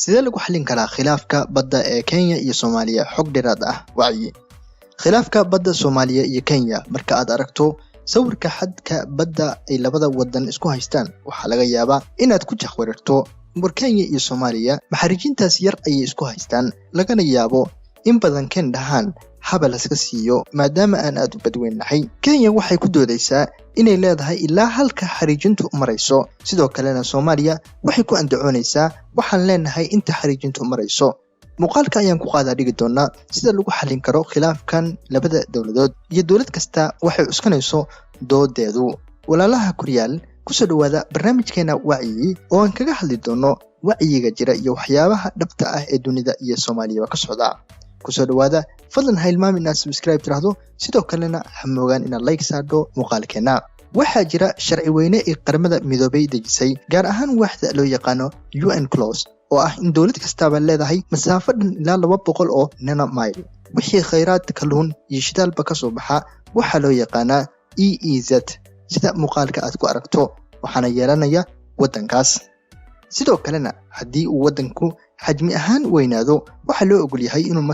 sidee lagu xallin karaa khilaafka badda ee Kenya iyo Soomaaliya? Xog dheeraad ah wacyi. Khilaafka badda Soomaaliya iyo Kenya marka aad aragto sawirka xadka badda ay labada wadan isku haystaan, waxaa laga yaabaa inaad ku jahwareerto Kenya iyo Soomaaliya maxariijintaas yar ayay isku haystaan, lagana yaabo in badan kan dhahaan habal iska siiyo maadaama aan aad u badweynahay. Kenya waxay ku doodaysaa inay leedahay ilaa halka xariijintu marayso, sidoo kalena Soomaaliya waxay ku andacoonaysaa waxaan leenahay inta xariijintu marayso. Muuqaalka ayaan ku qaadaa dhigi doonaa sida lagu xallin karo khilaafkan labada dawladood, iyo dawlad kasta waxay cuskanayso doodeedu. Walaalaha Kuryaal, ku soo dhawaada barnaamijkeena wacyi oo aan kaga hadli doono wacyiga jira iyo waxyaabaha dhabta ah ee dunida iyo Soomaaliya ka socda. ku soo dhawaada, fadlan ha hilmaamin inaad subscribe tiraahdo, sidoo kalena ha moogaan inaad like saarto muuqaalkeena. waxaa jira sharci weyne ee qaramada midoobay dejisay, gaar ahaan waaxda loo yaqaano UN Clause, oo ah in dawlad kastaba leedahay masaafo dhan ilaa 200 oo nanomile. wixii kheyraad kalluun iyo shidaalba ka soo baxa waxaa loo yaqaanaa EEZ, sida muuqaalka aad ku aragto, waxaana yeelanaya wadankaas. sidoo kalena haddii uu wadanku xajmi ahaan weynaado, waxaa loo ogol yahay inuu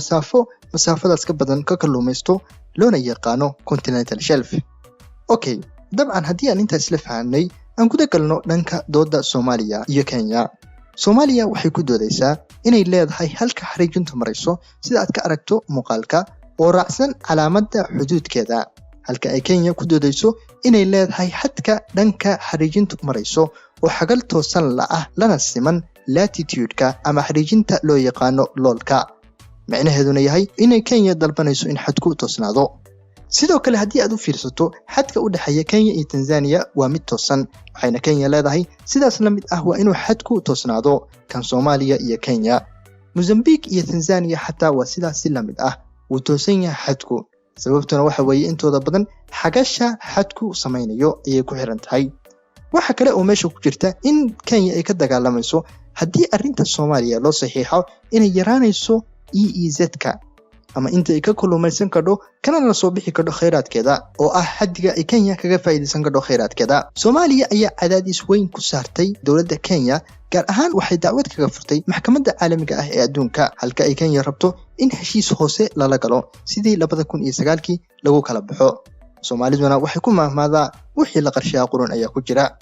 masaafadaas ka badan ka kalluumaysto, loona yaqaano continental shelf. Okay, dabcan haddii aan intaas la fahanay, aan guda galno dhanka dooda Soomaaliya iyo Kenya. Soomaaliya waxay ku doodaysaa inay leedahay halka xariijintu marayso, sida aad ka aragto muuqaalka oo raacsan calaamadda xuduudkeeda, halka ay Kenya ku doodayso inay leedahay xadka dhanka xariijintu marayso oo xagal toosan la ah lana siman latitude-ka ama xariijinta loo yaqaano loolka. macnaheeduna yahay inay Kenya dalbanayso in xadku toosnaado. sidoo kale haddii aad u fiirsato xadka u dhaxeeya Kenya iyo Tanzania waa mid toosan, waxayna Kenya leedahay sidaas la mid ah waa inuu xadku toosnaado kan Soomaaliya iyo Kenya. Mozambique iyo Tanzania xataa waa sidaas la mid ah, uu toosan yahay xadku. sababtuna waxa weeye intooda badan xagasha xadku samaynayo ayay ku xiran tahay. waxa kale oo meesha ku jirta in Kenya ay ka dagaalamayso haddii arrinta Soomaaliya loo saxiixo inay yaraanayso EEZ-ka, ama inta ay ka kalluumaysan karto kana la soo bixi karto kheyraadkeeda, oo ah xaddiga ay Kenya kaga faa'iideysan karto kheyraadkeeda. Soomaaliya ayaa cadaadis weyn ku saartay dawladda Kenya, gaar ahaan waxay dacwad kaga furtay maxkamadda caalamiga ah ee adduunka, halka ay Kenya rabto in heshiis hoose lala galo sidii 2009kii lagu kala baxo. Soomaaliduna waxay ku mahmaadaa wixii la qarshaa qurun ayaa ku jira.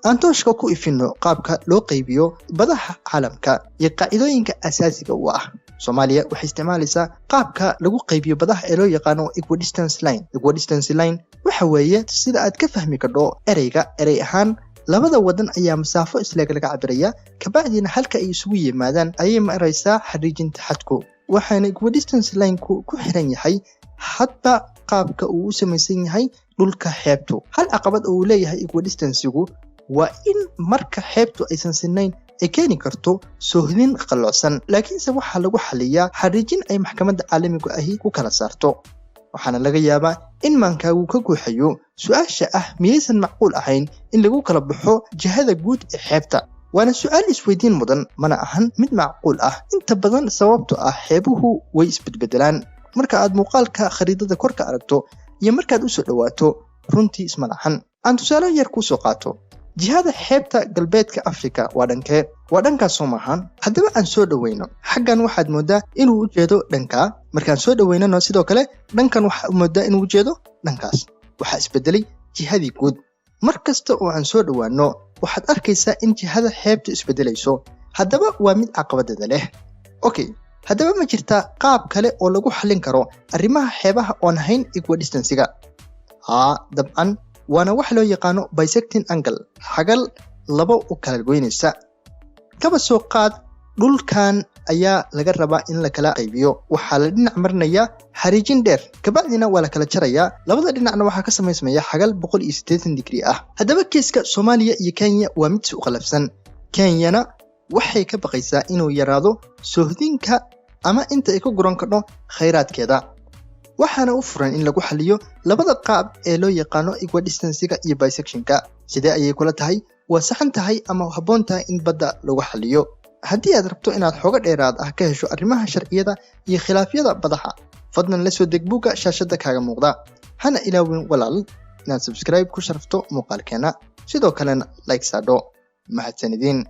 aan tooshka ku ifino qaabka loo qaybiyo badaha caalamka iyo qaacidooyinka asaasiga u ah. Soomaaliya waxay isticmaalaysaa qaabka lagu qaybiyo badaha ee loo yaqaano equidistance line. Equidistance line waxa weeye sida aad ka fahmi karto erey ahaan, labada wadan ayaa masaafo isleeg laga cabiraya, kabacdina halka ay isugu yimaadaan ayay maraysaa xariijinta xadku. waxaana equidistance line-ku ku xiran yahay hadba qaabka uu u samaysan yahay dhulka xeebtu. hal caqabad oo uu leeyahay equidistance-gu waa in marka xeebtu aysan sinayn ay keeni karto soohdin qalloocsan, laakiinse waxaa lagu xaliyaa xariijin ay maxkamadda caalamiga ahi ku kala saarto. waxaana laga yaabaa in maankaagu ka guuxayo su-aasha ah miyaysan macquul ahayn in lagu kala baxo jihada guud ee xeebta. waana su-aal isweydiin mudan, mana ahan mid macquul ah inta badan sababtoo ah xeebuhu way isbedbedelaan. marka aad muuqaalka khariidada korka aragto iyo markaad u soo dhawaato, runtii isma lahan. aan tusaale yar ku soo qaato, jihada xeebta galbeedka Afrika waa dhankee? waa dhankaas soo maahan. haddaba aan soo dhaweyno, xaggan waxaad moodaa inuu u jeedo dhankaa. markaan soo dhaweynano sidoo kale dhankan waxaad moodaa inuu u jeedo dhankaas. waxaa isbedelay jihadii guud. mar kasta oo aan soo dhawaano waxaad arkaysaa in jihada xeebtu isbedelayso. haddaba waa mid caqabadada leh. okay, haddaba ma jirtaa qaab kale oo lagu xallin karo arrimaha xeebaha oon ahayn equidistance-ga? dabcan, waana wax loo yaqaano bisecting angle, xagal laba u kala goynaysa. kaba soo qaad, dhulkan ayaa laga rabaa in la kala qaybiyo. waxaa la dhinac marinayaa xariijin dheer, kabacdina waa la kala jarayaa. labada dhinacna waxaa ka samaysmaya xagal 180 digrii ah. haddaba kiiska Soomaaliya iyo Kenya waa mid u qalafsan. Kenyana waxay ka baqaysaa inuu yaraado soohdinka ama inta ay ka guran karto kheyraadkeeda. waxaana u furan in lagu xaliyo labada qaab ee loo yaqaano equidistance-ga iyo bisection-ka. sidee ayay kula tahay? waa saxan tahay ama habboon tahay in badda lagu xaliyo? haddii aad rabto inaad xogo dheeraad ah ka hesho arrimaha sharciyada iyo khilaafyada badaha, fadlan la soo deg buugga shaashada kaaga muuqda. hana ilaawin walaal inaad subscribe ku sharafto muuqaalkeena, sidoo kalena like saadho. mahadsanidin.